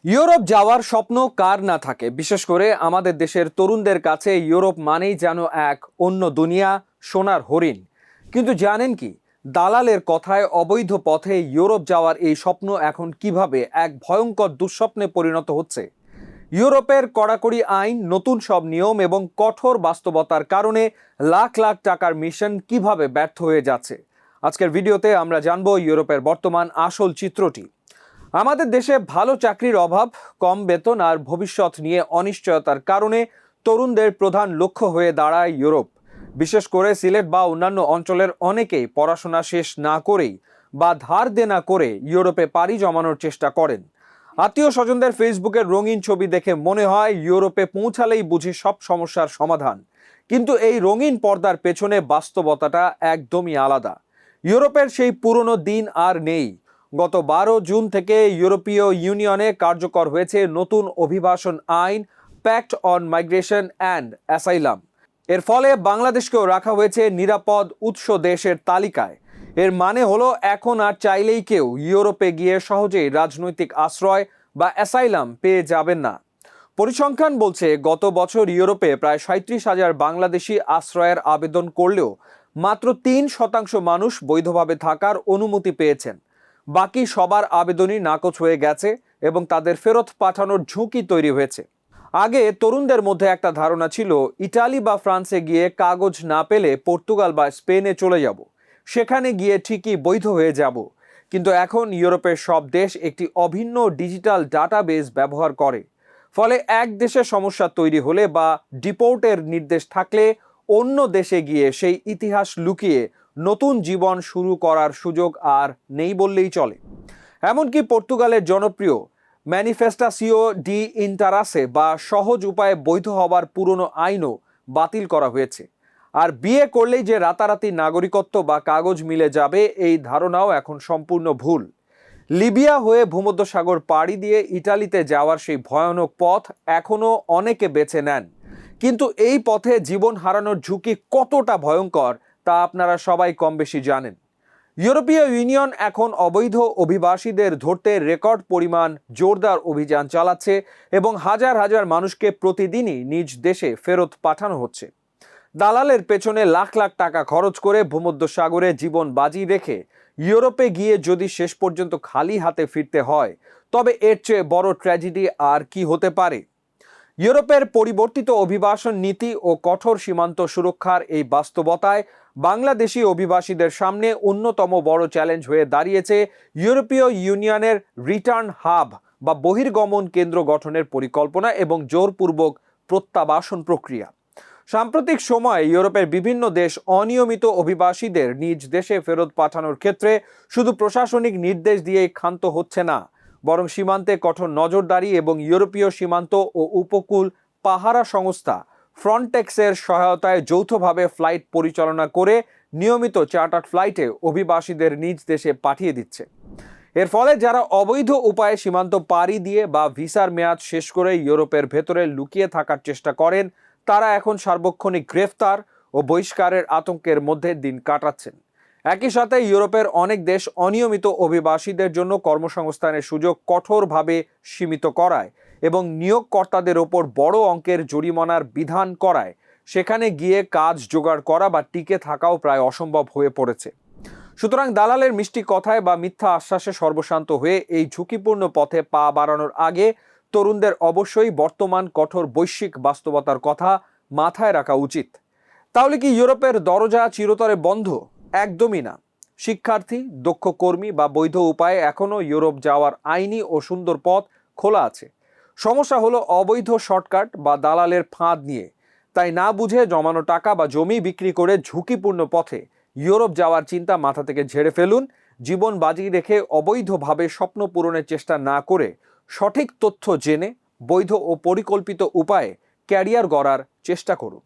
Europe যাওয়ার স্বপ্ন কার না থাকে। বিশেষ করে আমাদের দেশের তরুণদের কাছে ইউরোপ মানেই যেন এক অন্য দুনিয়া, সোনার হরিণ। কিন্তু জানেন কি, দালালের কথায় অবৈধ পথে ইউরোপ যাওয়ার এই স্বপ্ন এখন কিভাবে এক ভয়ঙ্কর দুঃস্বপ্নে পরিণত হচ্ছে। ইউরোপের কড়াকড়ি আইন, নতুন সব নিয়ম এবং কঠোর বাস্তবতার কারণে লাখ লাখ টাকার মিশন কিভাবে ব্যর্থ হয়ে যাচ্ছে। আজকের ভিডিওতে আমরা জানবো ইউরোপের বর্তমান আসল চিত্রটি। আমাদের দেশে ভালো চাকরির অভাব, কম বেতন আর ভবিষ্যৎ নিয়ে অনিশ্চয়তার কারণে তরুণদের প্রধান লক্ষ্য হয়ে দাঁড়ায় ইউরোপ। বিশেষ করে সিলেট বা অন্যান্য অঞ্চলের অনেকেই পড়াশোনা শেষ না করেই বা ধার দেনা করে ইউরোপে পাড়ি জমানোর চেষ্টা করেন। আত্মীয় স্বজনদের ফেসবুকের রঙিন ছবি দেখে মনে হয় ইউরোপে পৌঁছালেই বুঝি সব সমস্যার সমাধান। কিন্তু এই রঙিন পর্দার পেছনে বাস্তবতাটা একদমই আলাদা। ইউরোপের সেই পুরনো দিন আর নেই। গত 12 জুন থেকে ইউরোপীয় ইউনিয়নে কার্যকর হয়েছে নতুন অভিবাসন আইন, pact on migration and asylum. এর ফলে বাংলাদেশকেও রাখা হয়েছে নিরাপদ উৎস দেশের তালিকায়। এর মানে হলো এখন আর চাইলেই কেউ ইউরোপে গিয়ে সহজেই রাজনৈতিক আশ্রয় বা অ্যাসাইলাম পেয়ে যাবেন না। পরিসংখ্যান বলছে গত বছর ইউরোপে প্রায় 37,000 বাংলাদেশি আশ্রয়ের আবেদন করলেও মাত্র 3% মানুষ বৈধভাবে থাকার অনুমতি পেয়েছেন। বাকি সবার আবেদনই নাকচ হয়ে গেছে এবং তাদের ফেরত পাঠানোর ঝুঁকি তৈরি হয়েছে। আগে তরুণদের মধ্যে একটা ধারণা ছিল ইটালি বা ফ্রান্সে গিয়ে কাগজ না পেলে পর্তুগাল বা স্পেনে চলে যাব, সেখানে গিয়ে ঠিকই বৈধ হয়ে যাব। কিন্তু এখন ইউরোপের সব দেশ একটি অভিন্ন ডিজিটাল ডাটাবেস ব্যবহার করে। ফলে এক দেশে সমস্যা তৈরি হলে বা ডিপোর্টের নির্দেশ থাকলে অন্য দেশে গিয়ে সেই ইতিহাস লুকিয়ে নতুন জীবন শুরু করার সুযোগ আর নেই বললেই চলে। এমনকি পর্তুগালের জনপ্রিয় ম্যানিফেস্টাসিও ডি ইন্টারাসে বা সহজ উপায়ে বৈধ হবার পুরনো আইনও বাতিল করা হয়েছে। আর বিয়ে করলেই যে রাতারাতি নাগরিকত্ব বা কাগজ মিলে যাবে, এই ধারণাও এখন সম্পূর্ণ ভুল। লিবিয়া হয়ে ভূমধ্যসাগর পাড়ি দিয়ে ইটালিতে যাওয়ার সেই ভয়ানক পথ এখনও অনেকে বেছে নেন। কিন্তু এই পথে জীবন হারানোর ঝুঁকি কতটা ভয়ঙ্কর তা আপনারা সবাই কম বেশি জানেন। ইউরোপীয় ইউনিয়ন এখন অবৈধ অভিবাসীদের ধরতে রেকর্ড পরিমাণ জোরদার অভিযান চালাচ্ছে এবং হাজার হাজার মানুষকে প্রতিদিনই নিজ দেশে ফেরত পাঠানো হচ্ছে। দালালের পেছনে লাখ লাখ টাকা খরচ করে ভূমধ্যসাগরে জীবন বাজি রেখে ইউরোপে গিয়ে যদি শেষ পর্যন্ত খালি হাতে ফিরতে হয়, তবে এর চেয়ে বড় ট্র্যাজেডি আর কি হতে পারে। ইউরোপের পরিবর্তিত অভিবাসন নীতি ও কঠোর সীমান্ত সুরক্ষার এই বাস্তবতায় বাংলাদেশি অভিবাসীদের সামনে অন্যতম বড় চ্যালেঞ্জ হয়ে দাঁড়িয়েছে ইউরোপীয় ইউনিয়নের রিটার্ন হাব বা বহির্গমন কেন্দ্র গঠনের পরিকল্পনা এবং জোরপূর্বক প্রত্যাবাসন প্রক্রিয়া। সাম্প্রতিক সময়ে ইউরোপের বিভিন্ন দেশ অনিয়মিত অভিবাসীদের নিজ দেশে ফেরত পাঠানোর ক্ষেত্রে শুধু প্রশাসনিক নির্দেশ দিয়েই ক্ষান্ত হচ্ছে না, বরং সীমান্তে কঠোর নজরদারি এবং ইউরোপীয় সীমান্ত ও উপকূল পাহারা সংস্থা ফ্রন্টেক্সের সহায়তায় যৌথভাবে ফ্লাইট পরিচালনা করে নিয়মিত চার্টার্ড ফ্লাইটে অভিবাসীদের নিজ দেশে পাঠিয়ে দিচ্ছে। এর ফলে যারা অবৈধ উপায়ে সীমান্ত পাড়ি দিয়ে বা ভিসার মেয়াদ শেষ করে ইউরোপের ভেতরে লুকিয়ে থাকার চেষ্টা করেন, তারা এখন সার্বক্ষণিক গ্রেফতার ও বহিষ্কারের আতঙ্কের মধ্যে দিন কাটাচ্ছেন। একই সাথে ইউরোপের অনেক দেশ অনিয়মিত অভিবাসীদের জন্য কর্মসংস্থানের সুযোগ কঠোরভাবে সীমিত করায় এবং নিয়োগকর্তাদের ওপর বড় অঙ্কের জরিমানার বিধান করায় সেখানে গিয়ে কাজ জোগাড় করা বা টিকে থাকাও প্রায় অসম্ভব হয়ে পড়েছে। সুতরাং দালালের মিষ্টি কথায় বা মিথ্যা আশ্বাসে সর্বশান্ত হয়ে এই ঝুঁকিপূর্ণ পথে পা বাড়ানোর আগে তরুণদের অবশ্যই বর্তমান কঠোর বৈশ্বিক বাস্তবতার কথা মাথায় রাখা উচিত। তাহলে কি ইউরোপের দরজা চিরতরে বন্ধ? একদমই না। শিক্ষার্থী, দক্ষ কর্মী বা বৈধ উপায়ে এখনও ইউরোপ যাওয়ার আইনি ও সুন্দর পথ খোলা আছে। সমস্যা হলো অবৈধ শর্টকাট বা দালালের ফাঁদ নিয়ে। তাই না বুঝে জমানো টাকা বা জমি বিক্রি করে ঝুঁকিপূর্ণ পথে ইউরোপ যাওয়ার চিন্তা মাথা থেকে ঝেড়ে ফেলুন। জীবন বাজি রেখে অবৈধভাবে স্বপ্ন পূরণের চেষ্টা না করে সঠিক তথ্য জেনে বৈধ ও পরিকল্পিত উপায়ে ক্যারিয়ার গড়ার চেষ্টা করুন।